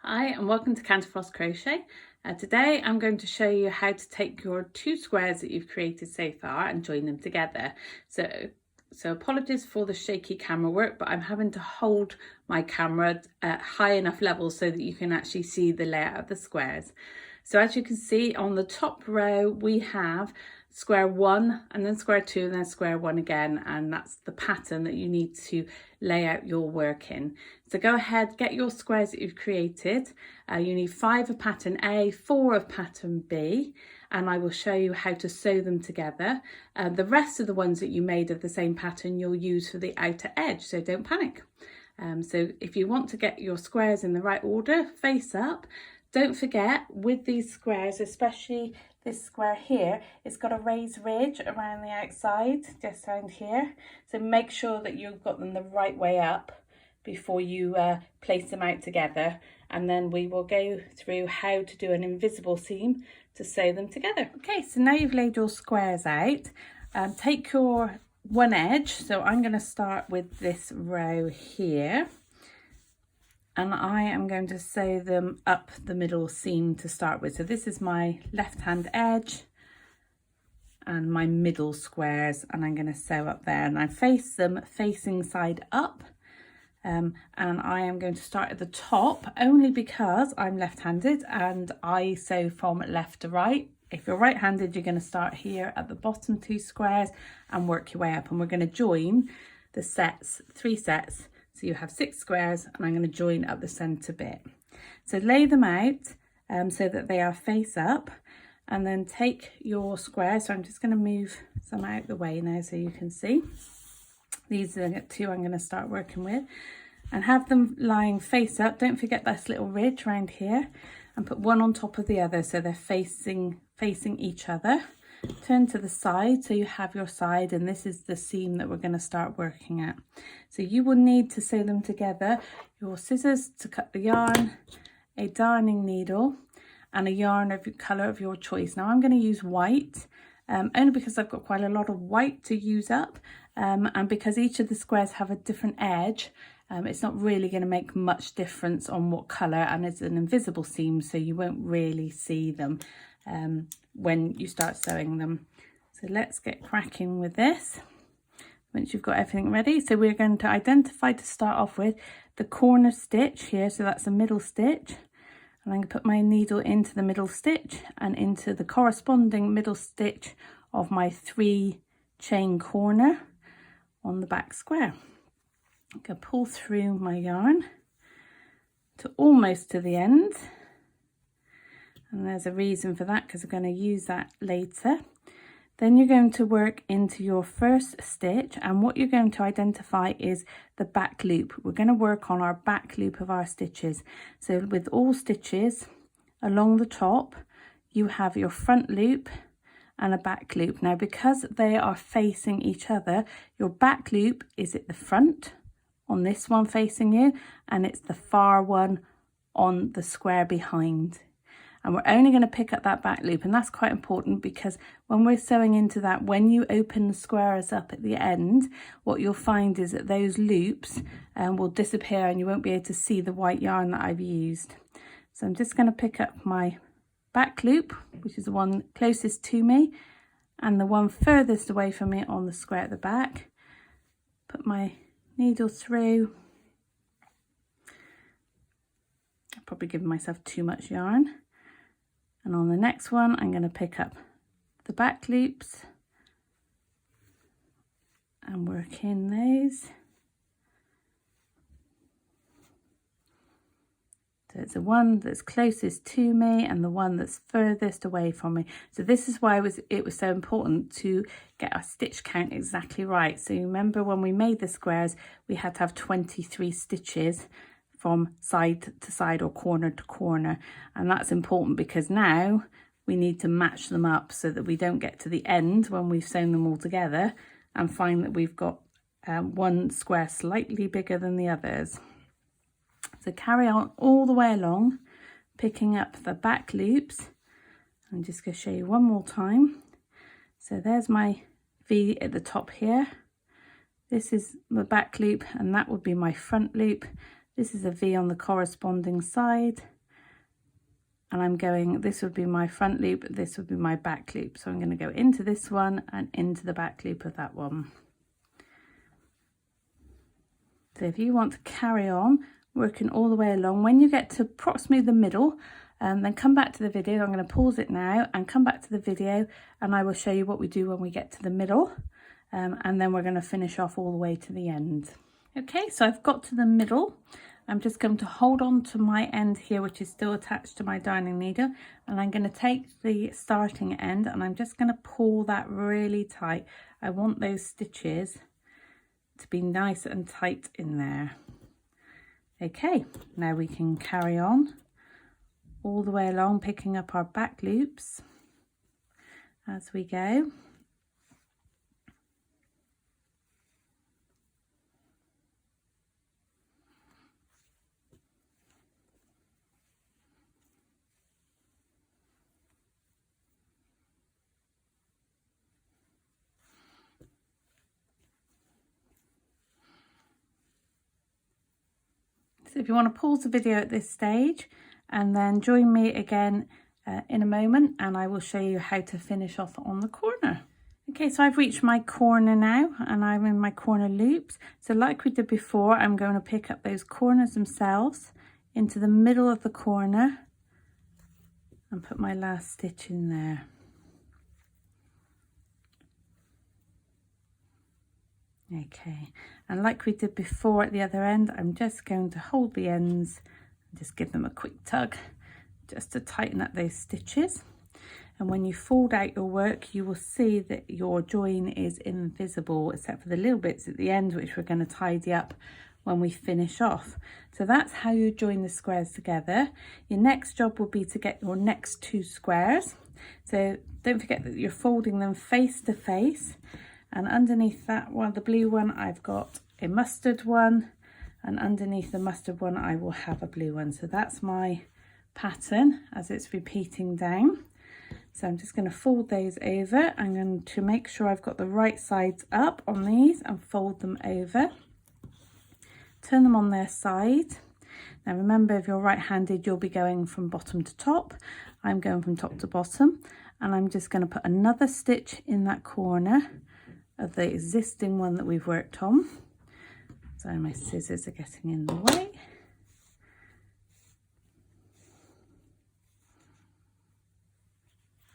Hi and welcome to Candyfloss Crochet. Today I'm going to show you how to take your two squares that you've created so far and join them together. So apologies for the shaky camera work, but I'm having to hold my camera at high enough level so that you can actually see the layout of the squares. So as you can see on the top row we have square 1 and then square 2 and then square 1 again, and that's the pattern that you need to lay out your work in. So go ahead, get your squares that you've created. You need 5 of pattern A, 4 of pattern B, and I will show you how to sew them together. The rest of the ones that you made of the same pattern you'll use for the outer edge, so don't panic. So if you want to get your squares in the right order, face up. Don't forget, with these squares, especially this square here, it's got a raised ridge around the outside, just around here. So make sure that you've got them the right way up before you place them out together. And then we will go through how to do an invisible seam to sew them together. Okay, so now you've laid your squares out. Take your one edge. So I'm going to start with this row here. And I am going to sew them up the middle seam to start with. So this is my left hand edge and my middle squares, and I'm going to sew up there, and I face them facing side up. And I am going to start at the top only because I'm left-handed and I sew from left to right. If you're right-handed, you're going to start here at the bottom 2 squares and work your way up, and we're going to join the sets, 3 sets. So you have 6 squares, and I'm going to join up the center bit. So lay them out so that they are face up, and then take your squares. So I'm just going to move some out the way now so you can see. These are the 2 I'm going to start working with, and have them lying face up. Don't forget this little ridge around here, and put one on top of the other so they're facing each other. Turn to the side so you have your side, and this is the seam that we're going to start working at. So you will need to sew them together, your scissors to cut the yarn, a darning needle, and a yarn of colour of your choice. Now I'm going to use white, only because I've got quite a lot of white to use up, and because each of the squares have a different edge. It's not really going to make much difference on what colour, and it's an invisible seam so you won't really see them when you start sewing them. So let's get cracking with this once you've got everything ready. So we're going to identify, to start off with, the corner stitch here, so that's the middle stitch, and I'm going to put my needle into the middle stitch and into the corresponding middle stitch of my 3 chain corner on the back square. I'm going to pull through my yarn to almost to the end, and there's a reason for that because I'm going to use that later. Then you're going to work into your first stitch, and what you're going to identify is the back loop. We're going to work on our back loop of our stitches. So with all stitches along the top, you have your front loop and a back loop. Now because they are facing each other, your back loop is at the front on this one facing you, and it's the far one on the square behind. And we're only going to pick up that back loop, and that's quite important because when we're sewing into that, when you open the squares up at the end, what you'll find is that those loops will disappear and you won't be able to see the white yarn that I've used. So I'm just going to pick up my back loop, which is the one closest to me and the one furthest away from me on the square at the back. Put my needle through. I've probably given myself too much yarn. And on the next one, I'm going to pick up the back loops and work in those. So it's the one that's closest to me and the one that's furthest away from me. So this is why it was so important to get our stitch count exactly right. So you remember when we made the squares, we had to have 23 stitches from side to side or corner to corner, and that's important because now we need to match them up so that we don't get to the end when we've sewn them all together and find that we've got one square slightly bigger than the others. So carry on all the way along, picking up the back loops. I'm just going to show you one more time. So there's my V at the top here. This is the back loop, and that would be my front loop. This is a V on the corresponding side, and I'm going, this would be my front loop, this would be my back loop. So I'm going to go into this one and into the back loop of that one. So if you want to carry on working all the way along, when you get to approximately the middle, then come back to the video. I'm going to pause it now and come back to the video, and I will show you what we do when we get to the middle, and then we're going to finish off all the way to the end. Okay, so I've got to the middle. I'm just going to hold on to my end here, which is still attached to my darning needle, and I'm going to take the starting end and I'm just going to pull that really tight. I want those stitches to be nice and tight in there. Okay, now we can carry on all the way along, picking up our back loops as we go. So if you want to pause the video at this stage and then join me again in a moment, and I will show you how to finish off on the corner. Okay, so I've reached my corner now and I'm in my corner loops. So like we did before, I'm going to pick up those corners themselves into the middle of the corner and put my last stitch in there. Okay, and like we did before at the other end, I'm just going to hold the ends and just give them a quick tug just to tighten up those stitches. And when you fold out your work, you will see that your join is invisible except for the little bits at the end, which we're going to tidy up when we finish off. So that's how you join the squares together. Your next job will be to get your next two squares. So don't forget that you're folding them face to face. And underneath that one, the blue one, I've got a mustard one, and underneath the mustard one I will have a blue one. So that's my pattern as it's repeating down. So I'm just going to fold those over. I'm going to make sure I've got the right sides up on these and fold them over. Turn them on their side. Now remember, if you're right-handed, you'll be going from bottom to top. I'm going from top to bottom, and I'm just going to put another stitch in that corner of the existing one that we've worked on. So my scissors are getting in the way.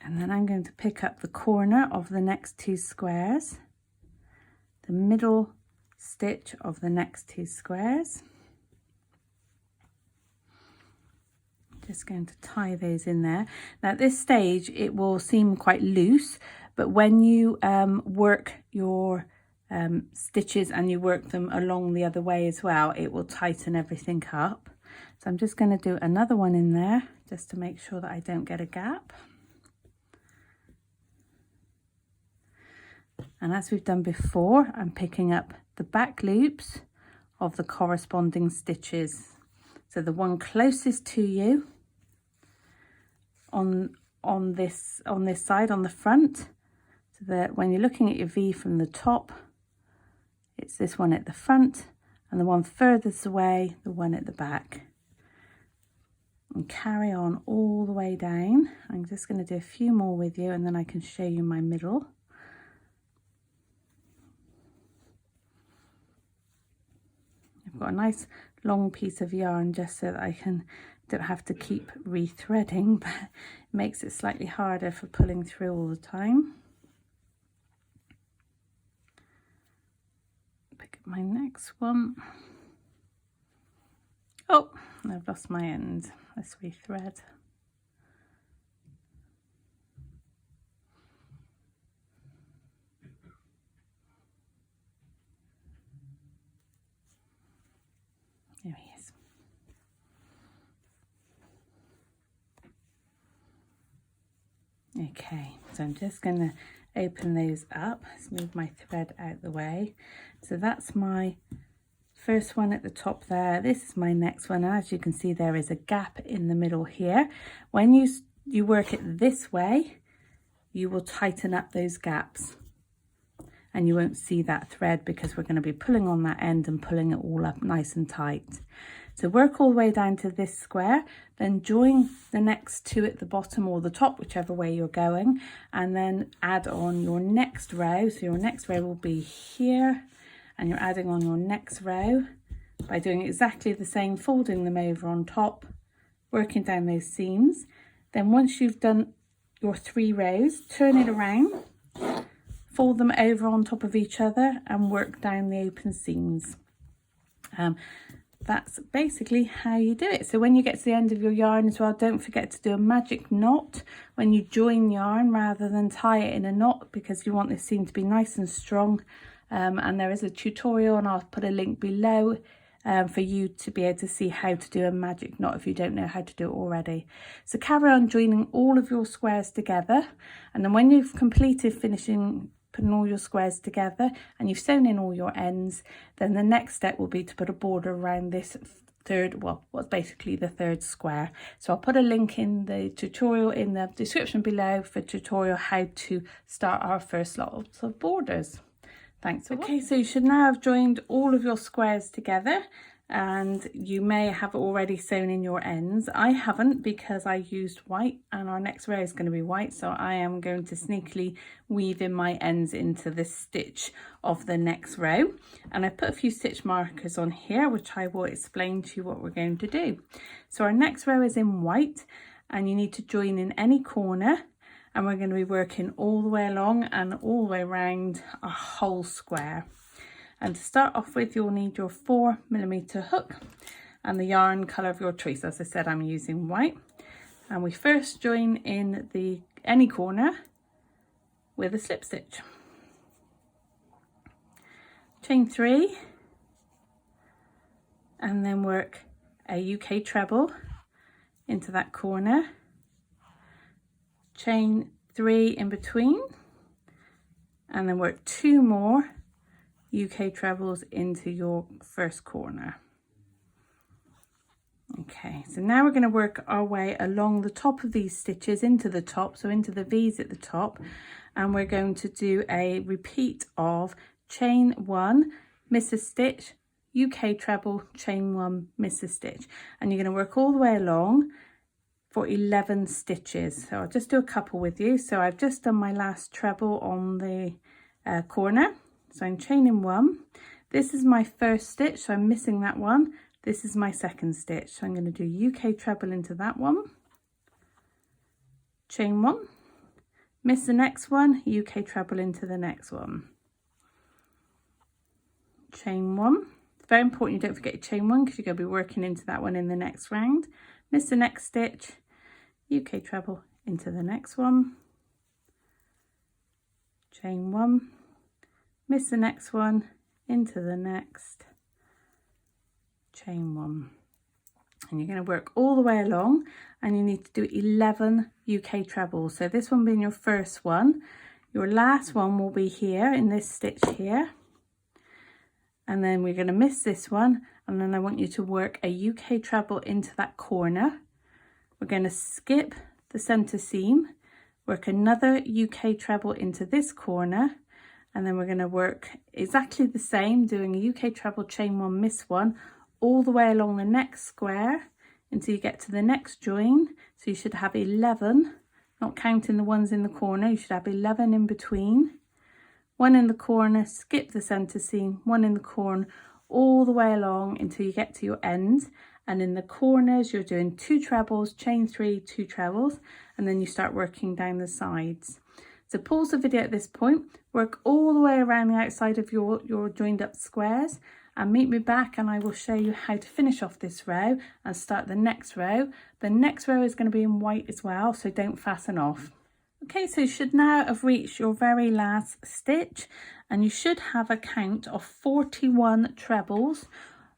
And then I'm going to pick up the corner of the next two squares, the middle stitch of the next two squares. Just going to tie those in there. Now at this stage it will seem quite loose, but when you work your stitches and you work them along the other way as well, it will tighten everything up. So I'm just going to do another one in there just to make sure that I don't get a gap. And as we've done before, I'm picking up the back loops of the corresponding stitches. So the one closest to you on this side, on the front, so that when you're looking at your V from the top, it's this one at the front, and the one furthest away, the one at the back. And carry on all the way down. I'm just going to do a few more with you, and then I can show you my middle. I've got a nice long piece of yarn just so that I don't have to keep rethreading, but it makes it slightly harder for pulling through all the time. Pick up my next one. Oh, I've lost my end. Let's rethread. There he is. Okay, so I'm just going to open those up. Let's move my thread out the way. So that's my first one at the top there. This is my next one. As you can see, there is a gap in the middle here. When you work it this way, you will tighten up those gaps. and you won't see that thread because we're going to be pulling on that end and pulling it all up nice and tight. So work all the way down to this square, then join the next two at the bottom or the top, whichever way you're going, and then add on your next row. So your next row will be here, and you're adding on your next row by doing exactly the same, folding them over on top, working down those seams. Then once you've done your 3 rows, turn it around, fold them over on top of each other and work down the open seams. That's basically how you do it. So when you get to the end of your yarn as well, don't forget to do a magic knot when you join yarn rather than tie it in a knot, because you want this seam to be nice and strong. And there is a tutorial, and I'll put a link below for you to be able to see how to do a magic knot if you don't know how to do it already. So carry on joining all of your squares together, and then when you've completed finishing putting all your squares together and you've sewn in all your ends, then the next step will be to put a border around this third, well, what's basically the third square. So I'll put a link in the tutorial in the description below for tutorial how to start our first lot of borders. Thanks for watching. Okay, so you should now have joined all of your squares together, and you may have already sewn in your ends. I haven't, because I used white and our next row is going to be white, so I am going to sneakily weave in my ends into the stitch of the next row. And I put a few stitch markers on here which I will explain to you what we're going to do. So our next row is in white, and you need to join in any corner, and we're going to be working all the way along and all the way around a whole square. And to start off with, you'll need your 4mm hook and the yarn colour of your choice. As I said, I'm using white. And we first join in any corner with a slip stitch. Chain 3, and then work a UK treble into that corner. Chain 3 in between, and then work 2 more UK trebles into your first corner. Okay, so now we're going to work our way along the top of these stitches into the top, so into the V's at the top, and we're going to do a repeat of chain 1, miss a stitch, UK treble, chain 1, miss a stitch, and you're going to work all the way along for 11 stitches. So I'll just do a couple with you. So I've just done my last treble on the corner. So I'm chaining 1. This is my first stitch, so I'm missing that one. This is my second stitch. So I'm going to do UK treble into that one. Chain 1. Miss the next one, UK treble into the next one. Chain 1. It's very important you don't forget your chain 1, because you're going to be working into that one in the next round. Miss the next stitch, UK treble into the next one. Chain 1. Miss the next one, into the next, chain 1. And you're going to work all the way along, and you need to do 11 UK trebles. So this one being your first one, your last one will be here in this stitch here, and then we're going to miss this one, and then I want you to work a UK treble into that corner. We're going to skip the center seam, work another UK treble into this corner, and then we're going to work exactly the same, doing a UK treble, chain 1, miss 1, all the way along the next square until you get to the next join. So you should have 11, not counting the ones in the corner, you should have 11 in between. 1 in the corner, skip the center seam, 1 in the corner, all the way along until you get to your end. And in the corners, you're doing 2 trebles, chain 3, 2 trebles, and then you start working down the sides. So pause the video at this point, work all the way around the outside of your joined up squares, and meet me back, and I will show you how to finish off this row and start the next row. The next row is going to be in white as well, so don't fasten off. Okay, so you should now have reached your very last stitch, and you should have a count of 41 trebles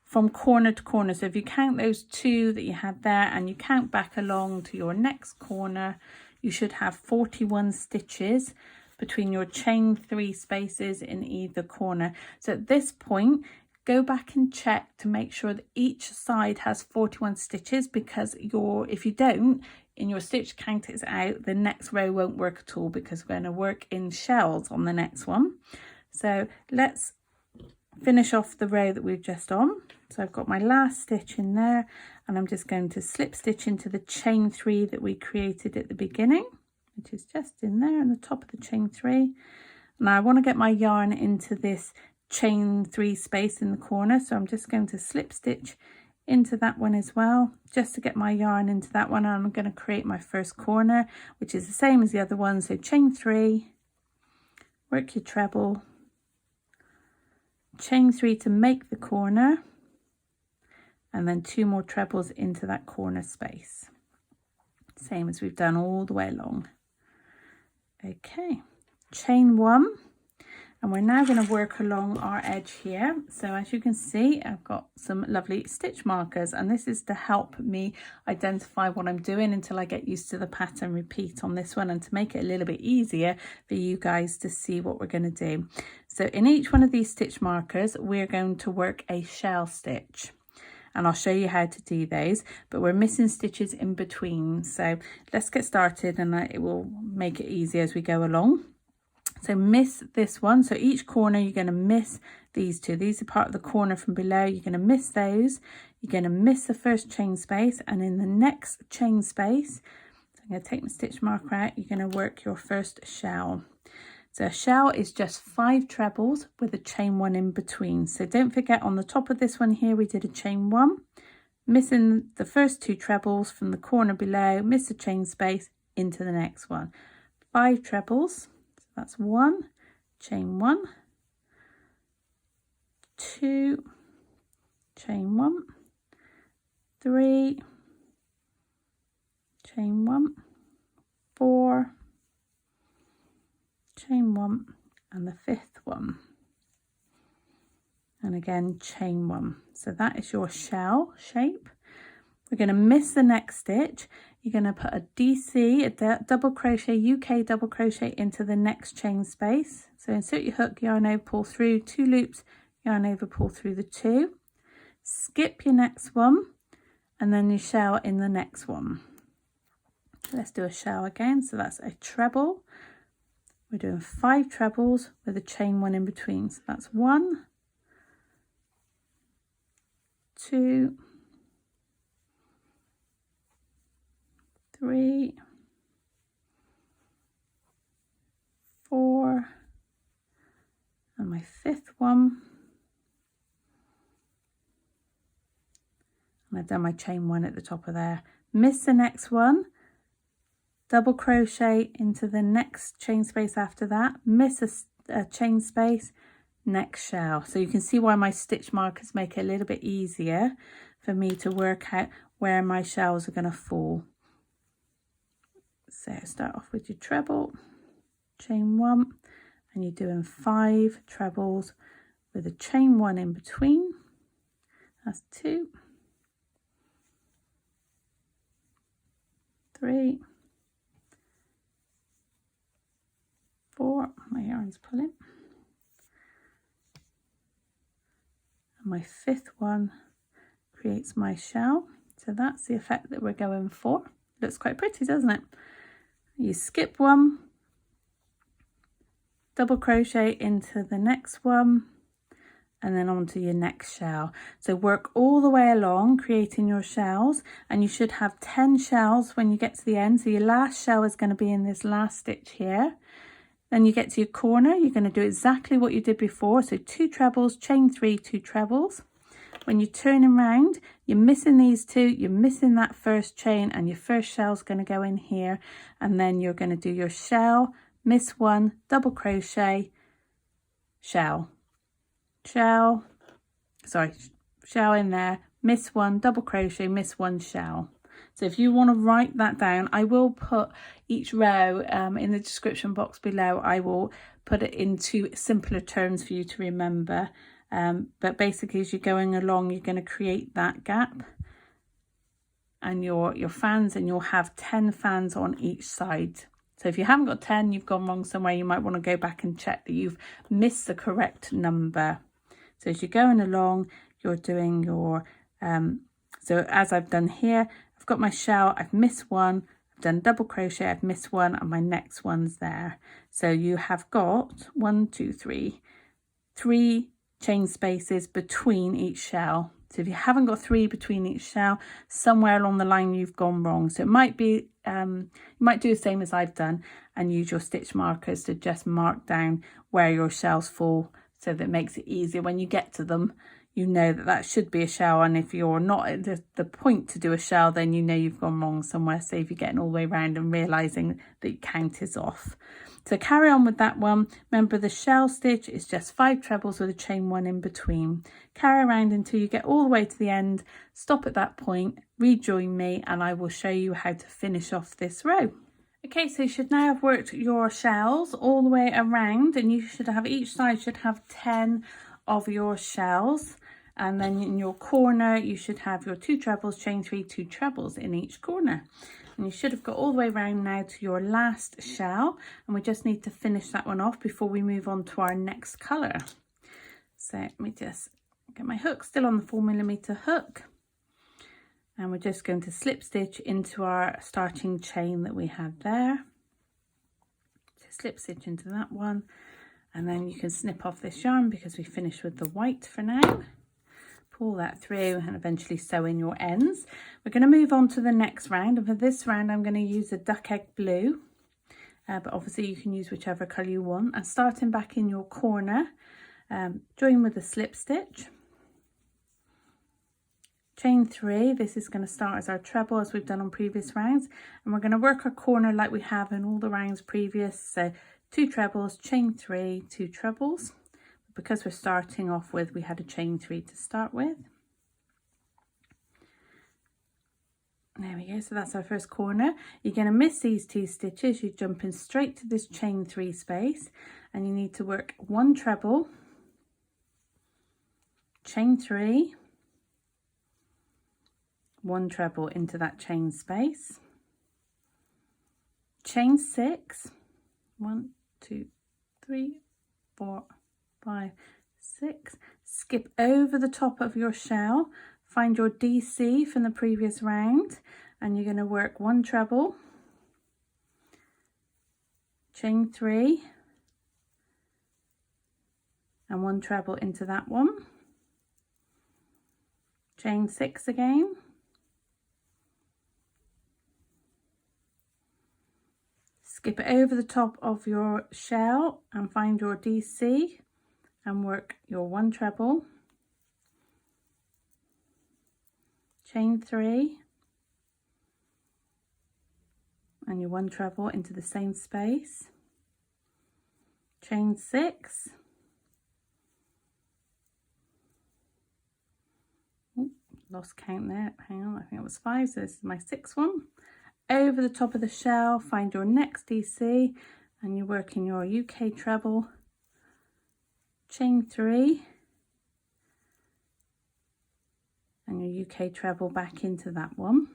from corner to corner. So if you count those 2 that you had there and you count back along to your next corner, you should have 41 stitches between your chain 3 spaces in either corner. So at this point, go back and check to make sure that each side has 41 stitches, because if you don't, in your stitch count it's out, the next row won't work at all, because we're going to work in shells on the next one. So let's finish off the row that we've just on. So I've got my last stitch in there, and I'm just going to slip stitch into the chain 3 that we created at the beginning, which is just in there on the top of the chain 3. Now I want to get my yarn into this chain 3 space in the corner, so I'm just going to slip stitch into that one as well, just to get my yarn into that one. And I'm going to create my first corner, which is the same as the other one. So chain 3, work your treble, chain 3 to make the corner, and then 2 more trebles into that corner space, same as we've done all the way along. Okay, chain 1, and we're now going to work along our edge here. So as you can see, I've got some lovely stitch markers, and this is to help me identify what I'm doing until I get used to the pattern repeat on this one, and to make it a little bit easier for you guys to see what we're going to do. So in each one of these stitch markers, we're going to work a shell stitch, and I'll show you how to do those, but we're missing stitches in between. So let's get started, and it will make it easier as we go along. So miss this one. So each corner you're going to miss these 2. These are part of the corner from below. You're going to miss those. You're going to miss the first chain space, and in the next chain space, so I'm going to take my stitch marker out, you're going to work your first shell. So a shell is just 5 trebles with a chain 1 in between. So don't forget, on the top of this one here we did a chain 1, missing the first 2 trebles from the corner below, miss the chain space into the next one. 5 trebles, so that's 1, chain 1, 2, chain 1, 3, chain 1, 4, chain 1, and the 5th one, and again chain 1. So that is your shell shape. We're going to miss the next stitch. You're going to put a DC, a double crochet, UK double crochet into the next chain space. So insert your hook, yarn over, pull through 2 loops, yarn over, pull through the 2, skip your next one, and then you shell in the next one. Let's do a shell again. So that's a treble. We're doing 5 trebles with a chain 1 in between. So that's 1, 2, 3, 4, and my 5th one. And I've done my chain 1 at the top of there. Miss the next one. Double crochet into the next chain space after that, miss a chain space, next shell. So you can see why my stitch markers make it a little bit easier for me to work out where my shells are going to fall. So start off with your treble, chain 1, and you're doing 5 trebles with a chain 1 in between. That's 2, 3, 4, my yarn's pulling, and my 5th one creates my shell. So that's the effect that we're going for. Looks quite pretty, doesn't it? You skip one, double crochet into the next one, and then onto your next shell. So work all the way along creating your shells, and you should have 10 shells when you get to the end. So your last shell is going to be in this last stitch here. Then you get to your corner, you're going to do exactly what you did before. So 2 trebles, chain 3, 2 trebles. When you're turning around, you're missing these 2, you're missing that first chain, and your first shell's going to go in here. And then you're going to do your shell, miss 1, double crochet, shell, shell, sorry, shell in there, miss 1, double crochet, miss 1, shell. So if you want to write that down, I will put each row in the description box below. I will put it into simpler terms for you to remember. But basically, as you're going along, you're going to create that gap and your fans, and you'll have 10 fans on each side. So if you haven't got 10, you've gone wrong somewhere. You might want to go back and check that you've missed the correct number. So as you're going along, you're doing your, so as I've done here, I've got my shell, I've missed 1, I've done double crochet, I've missed 1, and my next one's there. So you have got 1, 2, 3, 3 chain spaces between each shell. So if you haven't got 3 between each shell, somewhere along the line you've gone wrong. So it might be, you might do the same as I've done and use your stitch markers to just mark down where your shells fall, so that it makes it easier when you get to them. You know that that should be a shell, and if you're not at the point to do a shell, then you know you've gone wrong somewhere. So if you're getting all the way around and realising that your count is off. So carry on with that one. Remember, the shell stitch is just 5 trebles with a chain 1 in between. Carry around until you get all the way to the end. Stop at that point, rejoin me, and I will show you how to finish off this row. Okay, so you should now have worked your shells all the way around, and you should have, each side should have 10 of your shells. And then in your corner, you should have your 2 trebles, chain 3, 2 trebles in each corner. And you should have got all the way around now to your last shell. And we just need to finish that one off before we move on to our next colour. So let me just get my hook still on the 4mm hook. And we're just going to slip stitch into our starting chain that we had there. So slip stitch into that one. And then you can snip off this yarn because we finished with the white for now. Pull that through and eventually sew in your ends. We're going to move on to the next round, and for this round I'm going to use a duck egg blue, but obviously you can use whichever colour you want. And starting back in your corner, join with a slip stitch, chain 3. This is going to start as our treble as we've done on previous rounds, and we're going to work our corner like we have in all the rounds previous. So 2 trebles, chain 3, 2 trebles. Because we're starting off with, we had a chain 3 to start with. There we go, so that's our first corner. You're going to miss these 2 stitches. You're jumping straight to this chain 3 space, and you need to work 1 treble, chain 3, 1 treble into that chain space, chain 6, 1, 2, 3, 4, 5, 6, skip over the top of your shell, find your DC from the previous round, and you're going to work 1 treble, chain 3, and 1 treble into that one, chain 6 again, skip over the top of your shell and find your DC and work your 1 treble, chain 3, and your 1 treble into the same space, chain 6, lost count there, hang on, I think it was 5, so this is my 6th one. Over the top of the shell, find your next DC, and you're working your UK treble, chain 3, and your UK treble back into that one.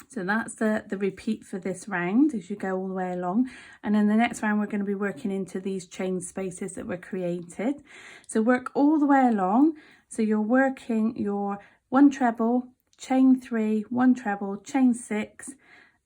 So that's the repeat for this round as you go all the way along. And in the next round, we're going to be working into these chain spaces that were created. So work all the way along. So you're working your 1 treble, chain 3, 1 treble, chain 6,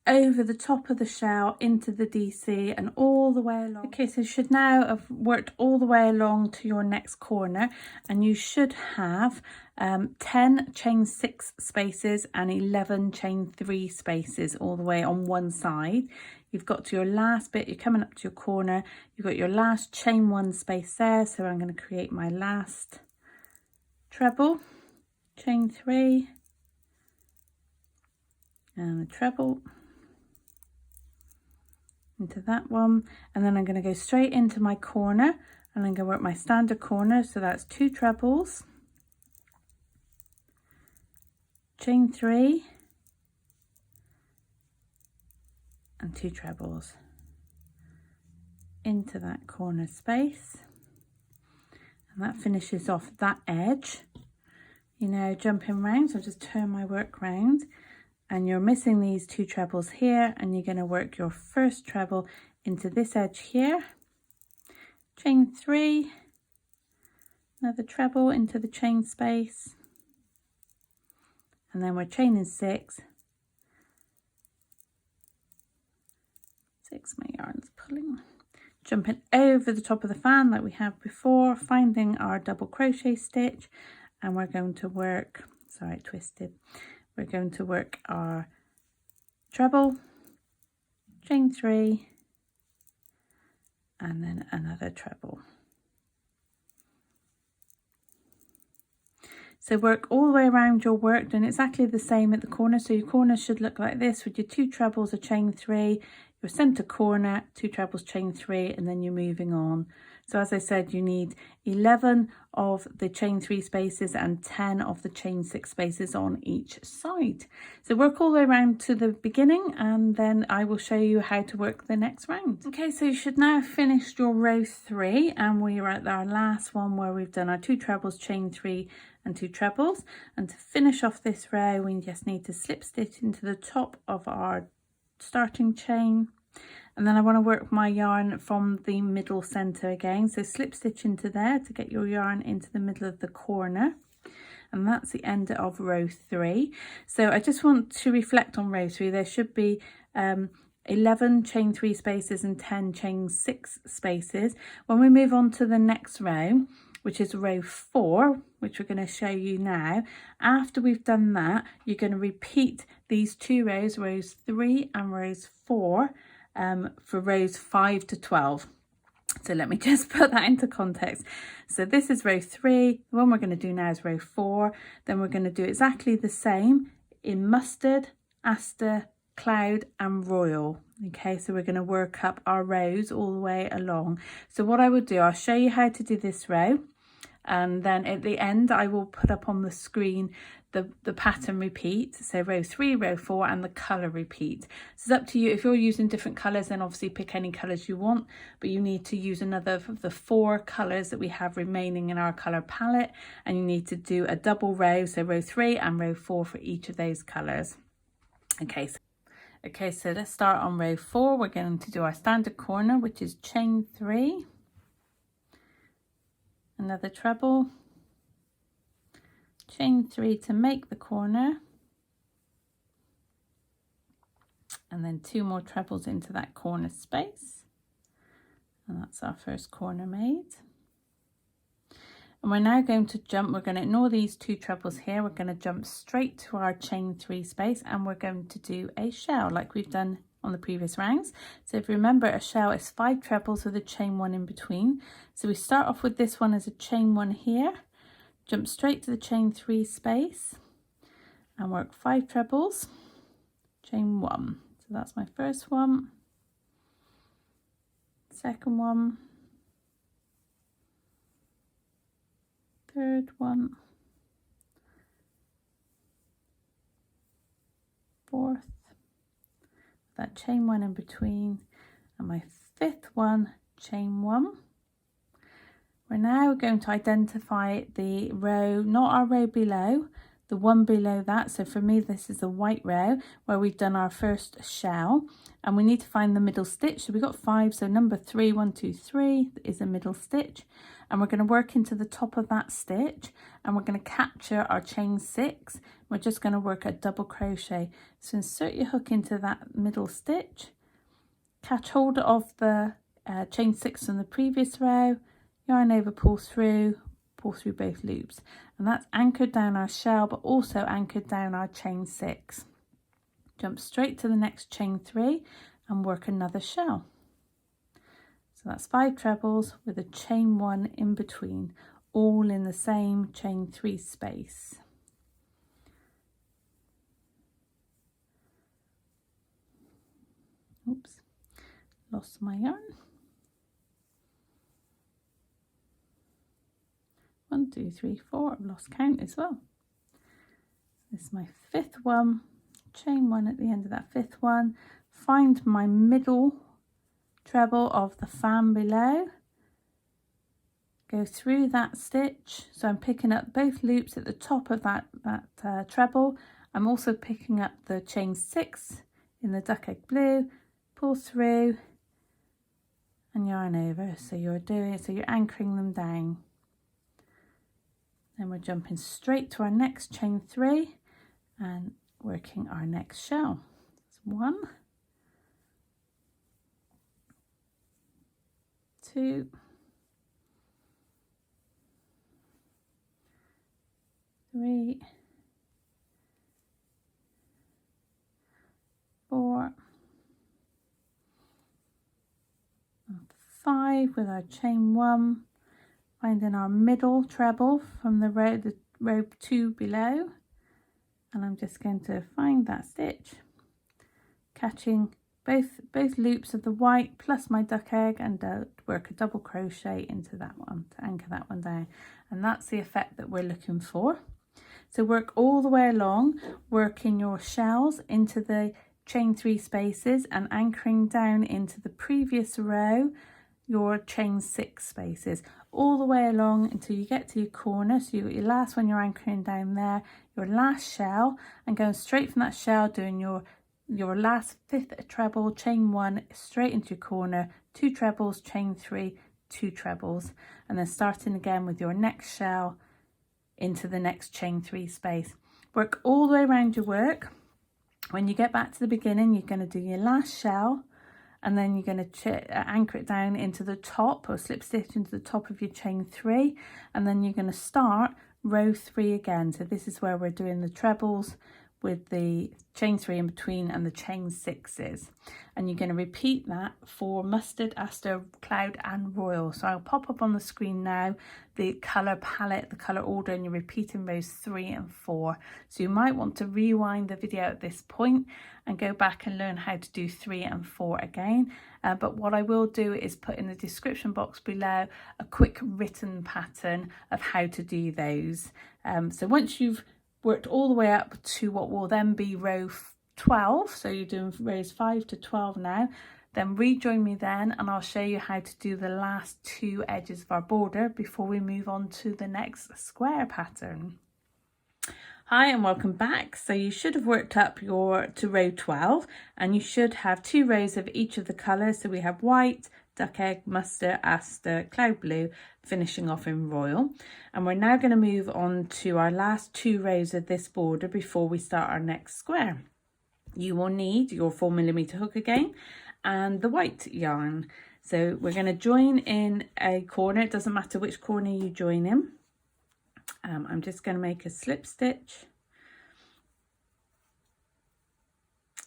over the top of the shell into the DC and all the way along. Okay, so you should now have worked all the way along to your next corner, and you should have 10 chain 6 spaces and 11 chain 3 spaces all the way on one side. You've got to your last bit, you're coming up to your corner, you've got your last chain 1 space there, so I'm going to create my last treble, chain 3, and the treble into that one, and then I'm going to go straight into my corner and I'm going to work my standard corner. So that's 2 trebles, chain 3, and 2 trebles into that corner space, and that finishes off that edge. You know, jumping round, so I'll just turn my work round. And you're missing these 2 trebles here, and you're going to work your first treble into this edge here, chain 3, another treble into the chain space, and then we're chaining 6, my yarn's pulling, jumping over the top of the fan like we have before, finding our double crochet stitch, and we're going to work, sorry, it twisted, we're going to work our treble, chain 3, and then another treble. So work all the way around your work, doing exactly the same at the corner. So your corner should look like this with your 2 trebles, a chain 3, your center corner, 2 trebles, chain 3, and then you're moving on. So as I said, you need 11 of the chain 3 spaces and 10 of the chain 6 spaces on each side. So work all the way around to the beginning, and then I will show you how to work the next round. Okay, so you should now have finished your row 3, and we're at our last one where we've done our 2 trebles, chain 3, and 2 trebles. And to finish off this row, we just need to slip stitch into the top of our starting chain, and then I want to work my yarn from the middle center again. So slip stitch into there to get your yarn into the middle of the corner, and that's the end of row 3. So I just want to reflect on row 3. There should be 11 chain 3 spaces and 10 chain 6 spaces. When we move on to the next row, which is row 4, which we're going to show you now, after we've done that, you're going to repeat these 2 rows, rows 3 and rows 4, for rows 5 to 12. So let me just put that into context. So this is row 3. The one we're going to do now is row 4. Then we're going to do exactly the same in mustard, aster, cloud and royal. Okay, so we're going to work up our rows all the way along. So what I will do, I'll show you how to do this row, and then at the end I will put up on the screen the pattern repeat. So row 3, row 4 and the colour repeat. So it's up to you. If you're using different colours, then obviously pick any colours you want, but you need to use another of the 4 colours that we have remaining in our colour palette, and you need to do a double row, so row 3 and row 4 for each of those colours. Okay, so let's start on row 4. We're going to do our standard corner, which is chain 3, another treble, chain 3 to make the corner, and then 2 more trebles into that corner space, and that's our first corner made. And we're now going to jump, we're going to ignore these 2 trebles here, we're going to jump straight to our chain 3 space, and we're going to do a shell like we've done on the previous rounds. So if you remember, a shell is 5 trebles with a chain 1 in between. So we start off with this one as a chain 1 here, jump straight to the chain 3 space and work 5 trebles, chain 1. So that's my first one, second one, third one, fourth, that chain 1 in between, and my 5th one, chain 1. We're now going to identify the row, not our row below, the one below that. So for me, this is a white row where we've done our first shell, and we need to find the middle stitch. So we've got 5, so number 3, 1, 2, 3 is a middle stitch, and we're going to work into the top of that stitch, and we're going to capture our chain 6. We're just going to work a double crochet. So insert your hook into that middle stitch, catch hold of the chain 6 from the previous row, yarn over, pull through both loops, and that's anchored down our shell but also anchored down our chain 6. Jump straight to the next chain 3 and work another shell. So that's 5 trebles with a chain 1 in between, all in the same chain 3 space. Oops, lost my yarn. 1, 2, 3, 4, I've lost count as well. This is my 5th one, chain 1 at the end of that 5th one, find my middle treble of the fan below, go through that stitch. So I'm picking up both loops at the top of that treble. I'm also picking up the chain 6 in the duck egg blue, pull through and yarn over. So you're anchoring them down. Then we're jumping straight to our next chain 3 and working our next shell. That's 1, 2, 3, 4, 5 with our chain 1, finding our middle treble from the row 2 below, and I'm just going to find that stitch, catching both loops of the white plus my duck egg, and work a double crochet into that one to anchor that one down, and that's the effect that we're looking for. So work all the way along, working your shells into the chain 3 spaces and anchoring down into the previous row your chain 6 spaces, all the way along until you get to your corner. So you got your last one, you're anchoring down there, your last shell, and going straight from that shell, doing your last 5th treble, chain 1 straight into your corner, 2 trebles, chain 3, 2 trebles, and then starting again with your next shell into the next chain 3 space. Work all the way around your work. When you get back to the beginning, you're going to do your last shell, and then you're going to anchor it down into the top, or slip stitch into the top of your chain 3, and then you're going to start row 3 again. So this is where we're doing the trebles with the chain 3 in between and the chain 6s, and you're going to repeat that for mustard, aster, cloud and royal. So I'll pop up on the screen now the colour palette, the colour order, and you're repeating rows 3 and 4. So you might want to rewind the video at this point and go back and learn how to do 3 and 4 again, but what I will do is put in the description box below a quick written pattern of how to do those. So once you've worked all the way up to what will then be row 12, so you're doing rows 5 to 12 now, then rejoin me then and I'll show you how to do the last 2 edges of our border before we move on to the next square pattern. Hi and welcome back. So you should have worked up to row 12, and you should have 2 rows of each of the colours. So we have white, duck egg, mustard, aster, cloud blue, finishing off in royal. And we're now going to move on to our last 2 rows of this border before we start our next square. You will need your 4mm hook again and the white yarn. So we're going to join in a corner. It doesn't matter which corner you join in. I'm just going to make a slip stitch,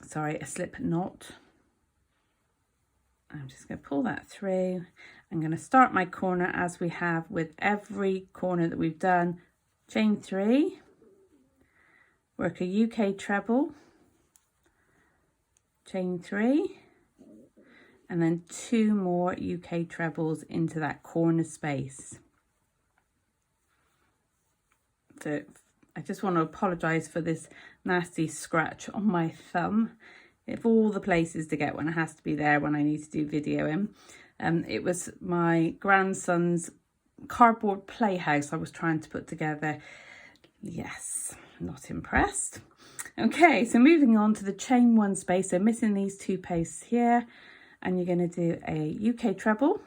sorry, a slip knot. I'm just going to pull that through. I'm going to start my corner as we have with every corner that we've done. Chain 3, work a UK treble, chain 3, and then 2 more UK trebles into that corner space. So I just want to apologise for this nasty scratch on my thumb. Of all the places to get when it has to be there when I need to do videoing. It was my grandson's cardboard playhouse I was trying to put together. Yes, not impressed. Okay, so moving on to the chain 1 space. So missing these 2 posts here, and you're going to do a UK treble,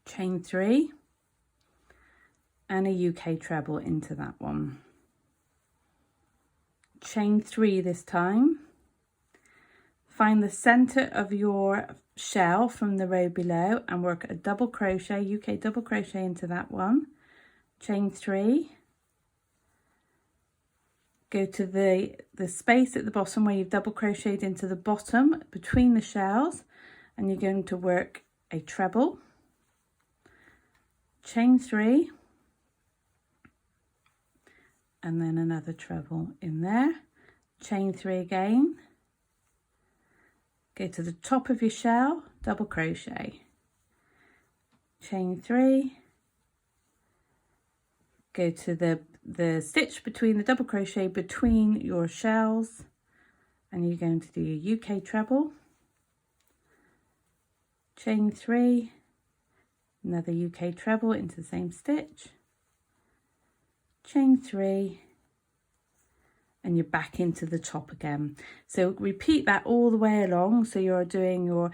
chain 3, and a UK treble into that one. Chain 3 this time. Find the center of your shell from the row below and work a double crochet, UK double crochet into that one. Chain 3. Go to the space at the bottom where you've double crocheted into the bottom between the shells, and you're going to work a treble, chain 3, and then another treble in there, chain 3 again. Go to the top of your shell, double crochet, chain 3, go to the stitch between the double crochet between your shells, and you're going to do your UK treble, chain 3, another UK treble into the same stitch, chain 3, and you're back into the top again. So repeat that all the way along. So you're doing your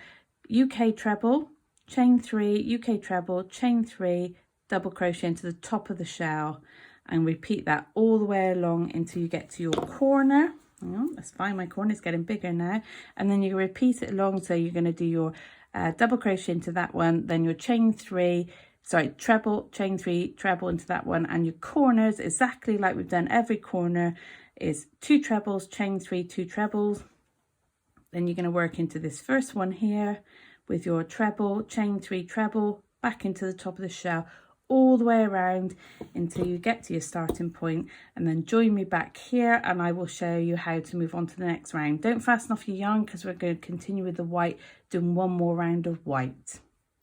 UK treble, chain 3, UK treble, chain 3, double crochet into the top of the shell, and repeat that all the way along until you get to your corner. Let's find my corner, it's getting bigger now. And then you repeat it along, so you're going to do your double crochet into that one, then your treble, chain 3, treble into that one, and your corners, exactly like we've done every corner, is 2 trebles, chain 3, 2 trebles. Then you're going to work into this first one here with your treble, chain 3, treble, back into the top of the shell, all the way around until you get to your starting point, and then join me back here and I will show you how to move on to the next round. Don't fasten off your yarn because we're going to continue with the white, doing one more round of white.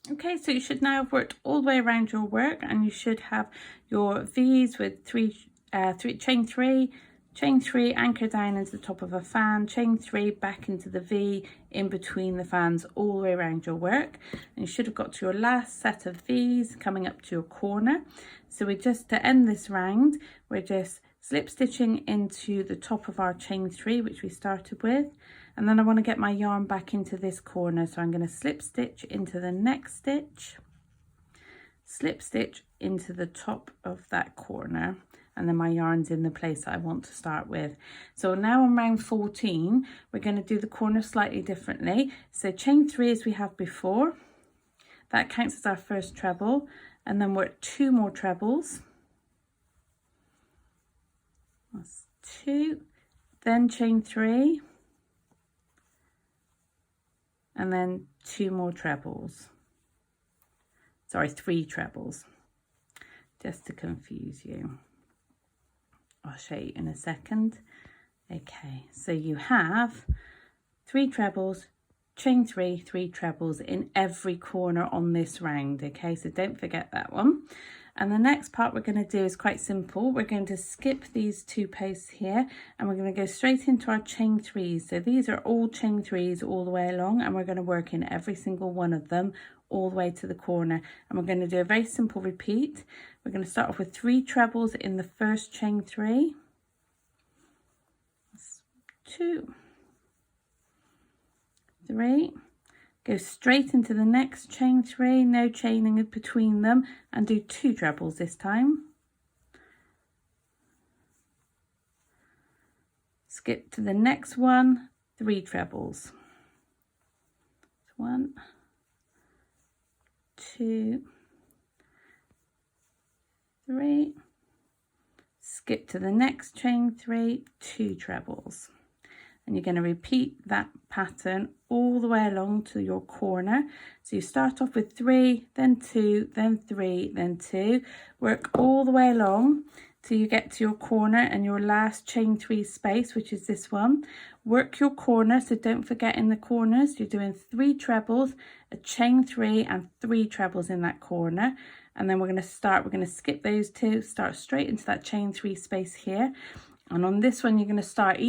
Okay, so you should now have worked all the way around your work, and you should have your V's with chain 3, anchor down into the top of a fan, chain 3, back into the V, in between the fans, all the way around your work. And you should have got to your last set of V's coming up to your corner. So we're just, to end this round, we're just slip stitching into the top of our chain 3, which we started with. And then I want to get my yarn back into this corner. So I'm going to slip stitch into the next stitch, slip stitch into the top of that corner, and then my yarn's in the place that I want to start with. So now on round 14, we're going to do the corner slightly differently. So chain 3 as we have before, that counts as our first treble, and then work 2 more trebles. That's 2, then chain 3, and then 2 more trebles. Sorry, 3 trebles, just to confuse you. I'll show you in a second. Okay, so you have 3 trebles, chain 3, 3 trebles in every corner on this round. Okay, so don't forget that one. And the next part we're going to do is quite simple. We're going to skip these 2 posts here, and we're going to go straight into our chain 3s. So these are all chain 3s all the way along, and we're going to work in every single one of them all the way to the corner. And we're going to do a very simple repeat. We're going to start off with 3 trebles in the first chain 3. That's 2, 3. Go straight into the next chain 3, no chaining between them, and do 2 trebles this time. Skip to the next one, 3 trebles. 1, 2, 3. Skip to the next chain 3, 2 trebles. And you're going to repeat that pattern all the way along to your corner. So you start off with 3, then 2, then 3, then 2. Work all the way along till you get to your corner and your last chain 3 space, which is this one. Work your corner, so don't forget in the corners you're doing 3 trebles, a chain 3 and 3 trebles in that corner. And then we're going to skip those 2, start straight into that chain 3 space here. And on this one you're going to start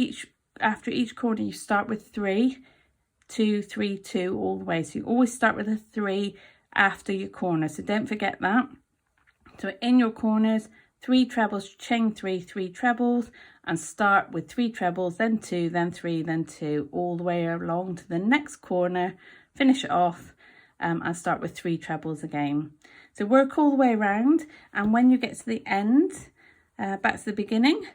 after each corner you start with 3, 2, 3, 2 all the way. So you always start with a 3 after your corner, so don't forget that. So in your corners, 3 trebles, chain 3, 3 trebles, and start with 3 trebles, then 2, then 3, then 2, all the way along to the next corner. Finish it off and start with 3 trebles again. So work all the way around, and when you get to the end, back to the beginning,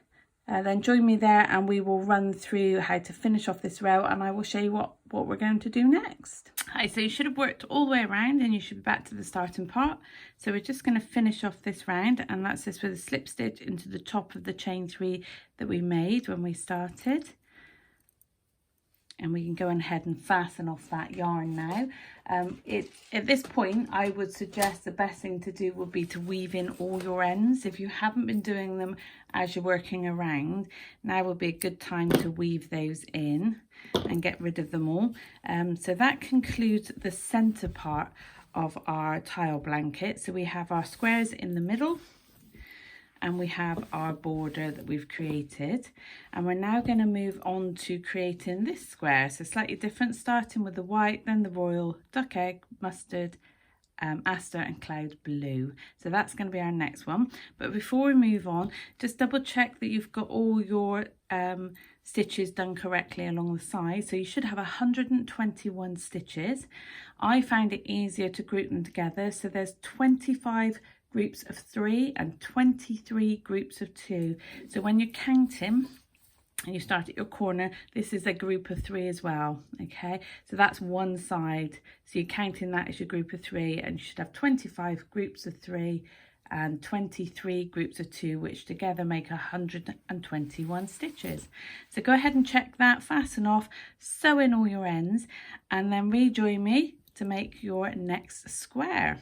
then join me there and we will run through how to finish off this row, and I will show you what we're going to do next. Hi, so you should have worked all the way around and you should be back to the starting part. So we're just going to finish off this round, and that's just with a slip stitch into the top of the chain 3 that we made when we started. And we can go ahead and fasten off that yarn now. At this point, I would suggest the best thing to do would be to weave in all your ends. If you haven't been doing them as you're working around, now would be a good time to weave those in and get rid of them all. So that concludes the center part of our tile blanket. So we have our squares in the middle, and we have our border that we've created, and we're now going to move on to creating this square. So slightly different, starting with the white, then the royal, duck egg, mustard, Aster and cloud blue. So that's going to be our next one. But before we move on, just double check that you've got all your stitches done correctly along the side. So you should have 121 stitches. I found it easier to group them together, so there's 25 groups of 3 and 23 groups of 2. So when you're counting, and you start at your corner. This is a group of 3 as well, okay? So that's one side. So you're counting that as your group of 3, and you should have 25 groups of 3 and 23 groups of 2, which together make 121 stitches. So go ahead and check that, fasten off, sew in all your ends, and then rejoin me to make your next square.